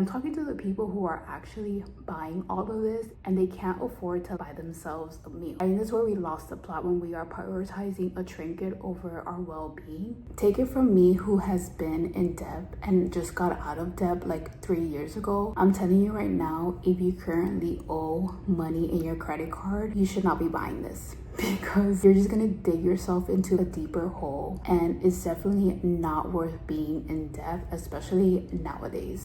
I'm talking to the people who are actually buying all of this and they can't afford to buy themselves a meal. I think that's where we lost the plot, when we are prioritizing a trinket over our well-being. Take it from me, who has been in debt and just got out of debt like 3 years ago. I'm telling you right now, if you currently owe money in your credit card, you should not be buying this, because you're just gonna dig yourself into a deeper hole, and it's definitely not worth being in debt, especially nowadays.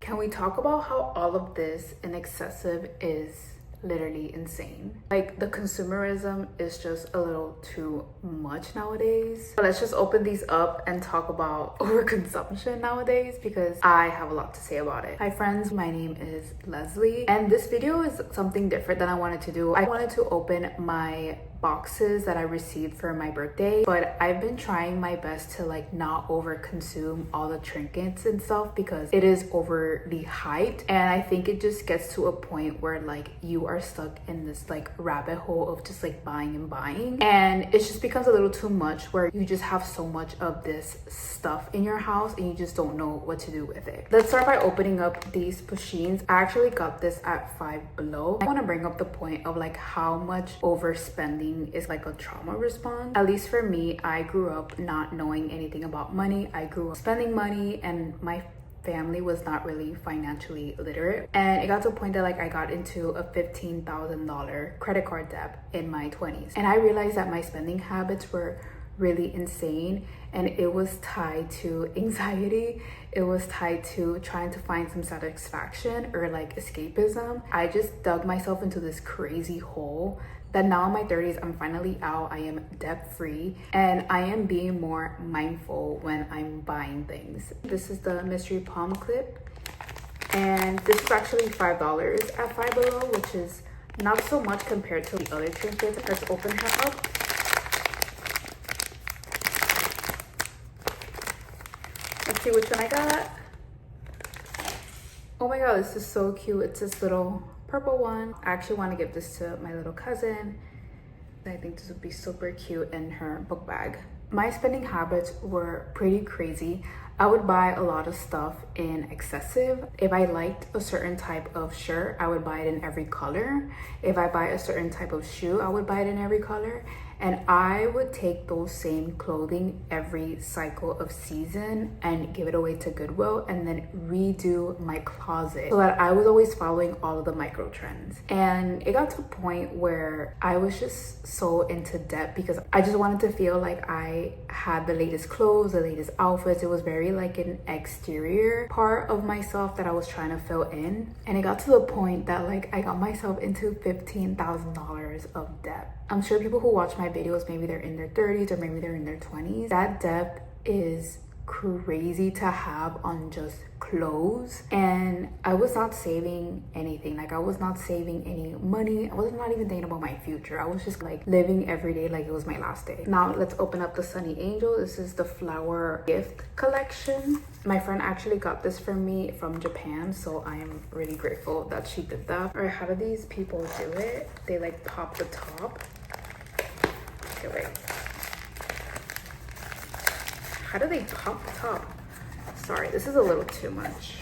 Can we talk about how all of this and excessive is literally insane? Like, the consumerism is just a little too much nowadays. But let's just open these up and talk about overconsumption nowadays, because I have a lot to say about it. Hi friends, my name is Leslie, and this video is something different than I wanted to do. I wanted to open my boxes that I received for my birthday, but I've been trying my best to like not over consume all the trinkets and stuff, because it is overly hyped, and I think it just gets to a point where like you are stuck in this like rabbit hole of just like buying and buying, and it just becomes a little too much, where you just have so much of this stuff in your house and you just don't know what to do with it. Let's start by opening up these pushins. I actually got this at Five Below. I want to bring up the point of like how much overspending is like a trauma response. At least for me, I grew up not knowing anything about money. I grew up spending money, and my family was not really financially literate, and it got to a point that like I got into a $15,000 credit card debt in my 20s, and I realized that my spending habits were really insane, and it was tied to anxiety. It was tied to trying to find some satisfaction or like escapism. I just dug myself into this crazy hole that now in my 30s, I'm finally out. I am debt free, and I am being more mindful when I'm buying things. This is the mystery palm clip, and this is actually $5 at Five Below, which is not so much compared to the other trinkets. Let's open her up. Let's see which one I got. Oh my god, this is so cute. It's this little purple one. I actually want to give this to my little cousin. I think this would be super cute in her book bag. My spending habits were pretty crazy. I would buy a lot of stuff in excessive. If I liked a certain type of shirt, I would buy it in every color. If I buy a certain type of shoe, I would buy it in every color. And I would take those same clothing every cycle of season and give it away to Goodwill, and then redo my closet, so that I was always following all of the micro trends. And it got to a point where I was just so into debt, because I just wanted to feel like I had the latest clothes, the latest outfits. It was very like an exterior part of myself that I was trying to fill in. And it got to the point that like I got myself into $15,000 of debt. I'm sure people who watch my videos, maybe they're in their 30s or maybe they're in their 20s. That debt is crazy to have on just clothes, and I was not saving anything. Like, I was not saving any money. I was not even thinking about my future. I was just like living every day like it was my last day. Now let's open up the Sunny Angel. This is the flower gift collection. My friend actually got this for me from Japan, so I am really grateful that she did that. All right, how do these people do it? They like pop the top. Okay, wait. How do they pop the top? Sorry, this is a little too much.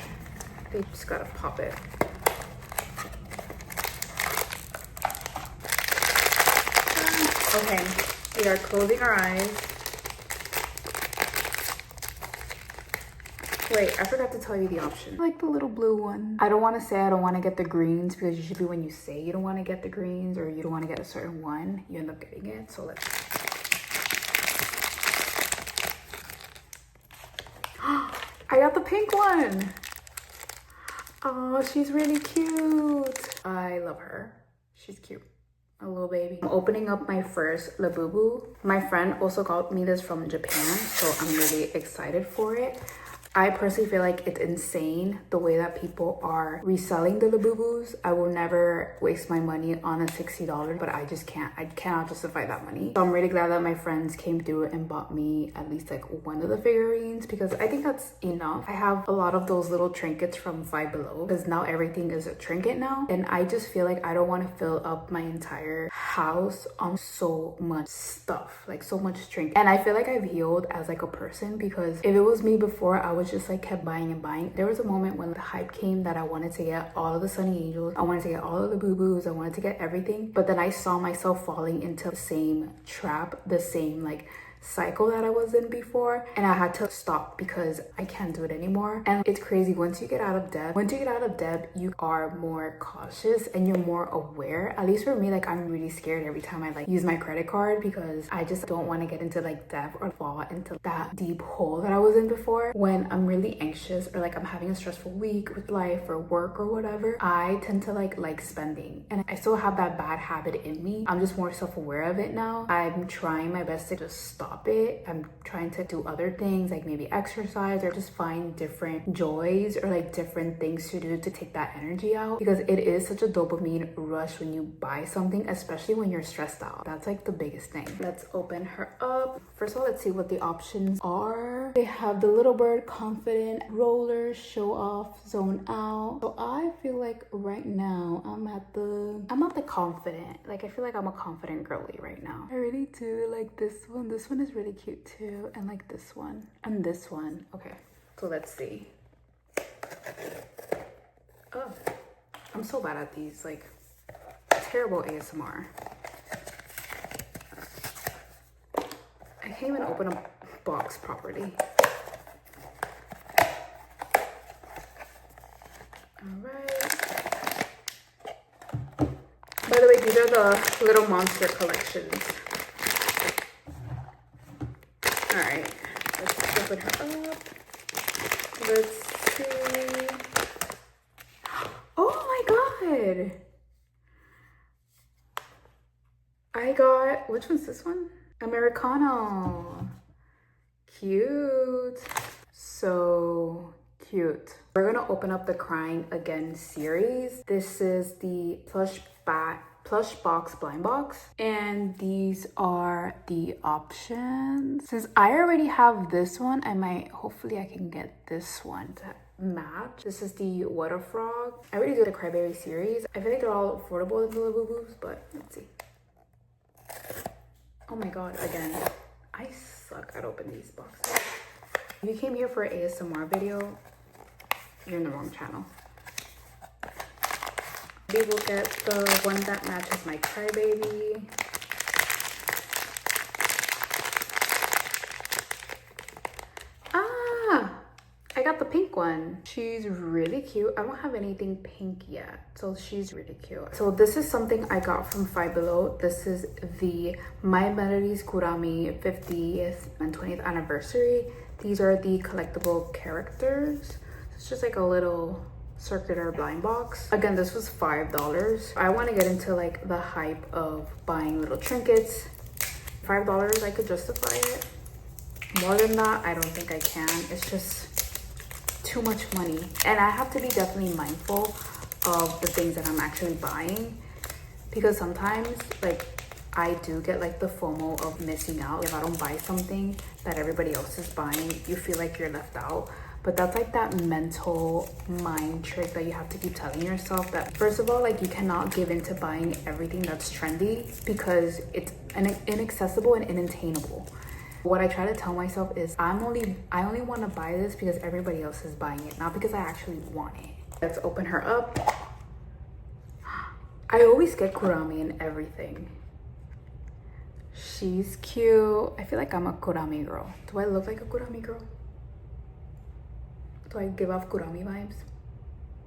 They just gotta pop it. Okay, we are closing our eyes. Wait, I forgot to tell you the option. I like the little blue one. I don't want to say I don't want to get the greens, because usually when you say you don't want to get the greens or you don't want to get a certain one, you end up getting it. So let's... I got the pink one. Oh, she's really cute. I love her. She's cute. A little baby. I'm opening up my first labubu. My friend also got me this from Japan, so I'm really excited for it. I personally feel like it's insane the way that people are reselling the labubus. I will never waste my money on a $60, but I just can't. I cannot justify that money. So I'm really glad that my friends came through and bought me at least like one of the figurines, because I think that's enough. I have a lot of those little trinkets from Five Below, because now everything is a trinket now, and I just feel like I don't want to fill up my entire house on so much stuff, like so much trinket. And I feel like I've healed as like a person, because if it was me before, I was just like kept buying and buying. There was a moment when the hype came that I wanted to get all of the Sunny Angels, I wanted to get all of the Boo Boos, I wanted to get everything, but then I saw myself falling into the same trap, the same like cycle that I was in before, and I had to stop because I can't do it anymore. And it's crazy, once you get out of debt, you are more cautious and you're more aware. At least for me, like I'm really scared every time I like use my credit card, because I just don't want to get into like debt or fall into that deep hole that I was in before. When I'm really anxious or like I'm having a stressful week with life or work or whatever, I tend to like spending, and I still have that bad habit in me. I'm just more self-aware of it now. I'm trying my best to just stop it. I'm trying to do other things, like maybe exercise or just find different joys or like different things to do to take that energy out, because it is such a dopamine rush when you buy something, especially when you're stressed out. That's like the biggest thing. Let's open her up. First of all, let's see what the options are. They have the Little Bird, Confident, Roller, Show Off, Zone Out. So I feel like right now I'm at the Confident. Like I feel like I'm a confident girly right now. I really do like this one. This one is really cute too, and like this one and this one. Okay, so let's see. Oh, I'm so bad at these, like terrible ASMR. I can't even open a box properly. All right. By the way, these are the Little Monster collections. All right, let's open her up. Let's see. Oh my God. I got, which one's this one? Americano. Cute. So cute. We're gonna open up the Crying Again series. This is the plush box blind box, and these are the options. Since I already have this one, hopefully I can get this one to match. This is the Water Frog. I already do the Cryberry series. I feel like they're all affordable in the Labubus, but let's see. Oh my God, again, I suck at opening these boxes. If you came here for an ASMR video, you're in the wrong channel. We will get the one that matches my Crybaby. Ah, I got the pink one. She's really cute. I don't have anything pink yet, so she's really cute. So this is something I got from Five Below. This is the My Melodies Kurami 50th and 20th anniversary. These are the collectible characters. It's just like a little circular blind box. Again, this was $5. I want to get into like the hype of buying little trinkets. $5, I could justify it. More than that, I don't think I can. It's just too much money, and I have to be definitely mindful of the things that I'm actually buying, because sometimes like I do get like the FOMO of missing out. If I don't buy something that everybody else is buying, you feel like you're left out. But that's like that mental mind trick that you have to keep telling yourself that, first of all, like you cannot give into buying everything that's trendy, because it's inaccessible and unattainable. What I try to tell myself is I only want to buy this because everybody else is buying it, not because I actually want it. Let's open her up. I always get Kurami in everything. She's cute. I feel like I'm a Kurami girl. Do I look like a Kurami girl? Do I give off Kurami vibes?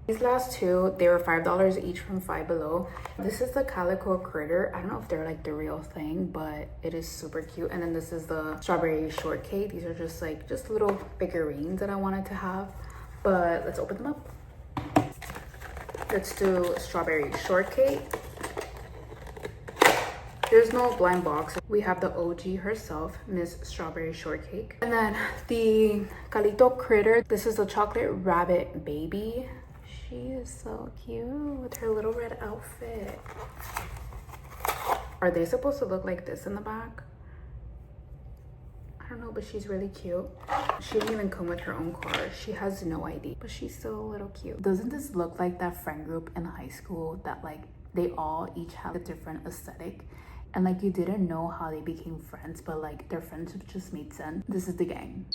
These last two, they were $5 each from Five Below. This is the Calico Critter. I don't know if they're like the real thing, but it is super cute. And then this is the Strawberry Shortcake. These are just little figurines that I wanted to have. But let's open them up. Let's do Strawberry Shortcake. There's no blind box. We have the OG herself, Miss Strawberry Shortcake. And then the Calito Critter. This is the chocolate rabbit baby. She is so cute with her little red outfit. Are they supposed to look like this in the back? I don't know, but she's really cute. She didn't even come with her own car. She has no ID, but she's still a little cute. Doesn't this look like that friend group in high school that like they all each have a different aesthetic, and like you didn't know how they became friends, but like their friendship just made sense? This is the gang.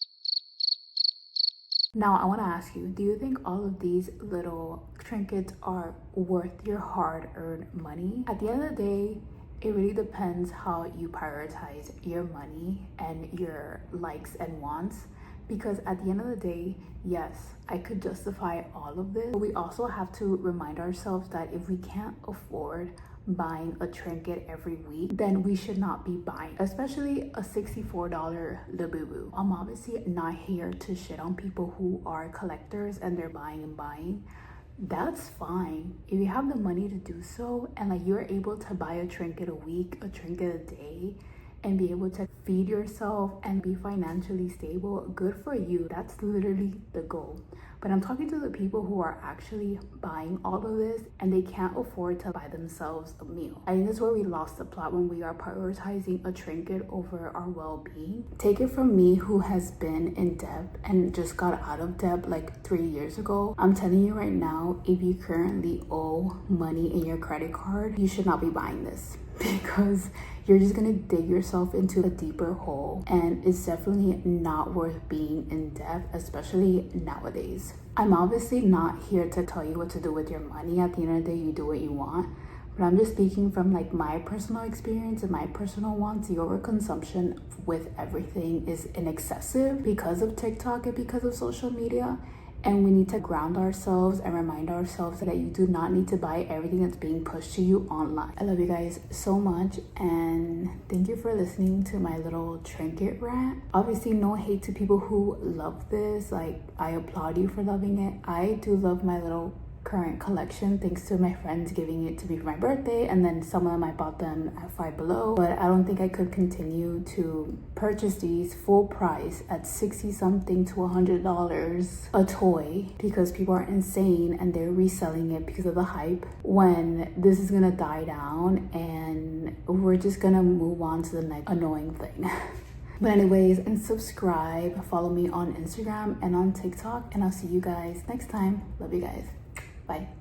Now I want to ask you, do you think all of these little trinkets are worth your hard-earned money? At the end of the day, it really depends how you prioritize your money and your likes and wants. Because at the end of the day, yes, I could justify all of this, but we also have to remind ourselves that if we can't afford buying a trinket every week, then we should not be buying, especially a $64 labubu. I'm obviously not here to shit on people who are collectors and they're buying and buying. That's fine if you have the money to do so, and like you're able to buy a trinket a week, a trinket a day, and be able to feed yourself and be financially stable. Good for you. That's literally the goal. But I'm talking to the people who are actually buying all of this and they can't afford to buy themselves a meal. I think that's where we lost the plot, when we are prioritizing a trinket over our well-being. Take it from me, who has been in debt and just got out of debt like 3 years ago. I'm telling you right now, if you currently owe money in your credit card, you should not be buying this, because you're just gonna dig yourself into a deeper hole, and it's definitely not worth being in debt, especially nowadays. I'm obviously not here to tell you what to do with your money. At the end of the day, you do what you want, but I'm just speaking from like my personal experience and my personal wants. The overconsumption with everything is excessive because of TikTok and because of social media. And we need to ground ourselves and remind ourselves that you do not need to buy everything that's being pushed to you online. I love you guys so much, and thank you for listening to my little trinket rant. Obviously, no hate to people who love this. Like, I applaud you for loving it. I do love my little current collection, thanks to my friends giving it to me for my birthday, and then some of them I bought them at Five Below. But I don't think I could continue to purchase these full price at 60 something to $100 a toy, because people are insane and they're reselling it because of the hype, when this is gonna die down and we're just gonna move on to the next annoying thing. But anyways, and subscribe, follow me on Instagram and on TikTok, and I'll see you guys next time. Love you guys. Bye.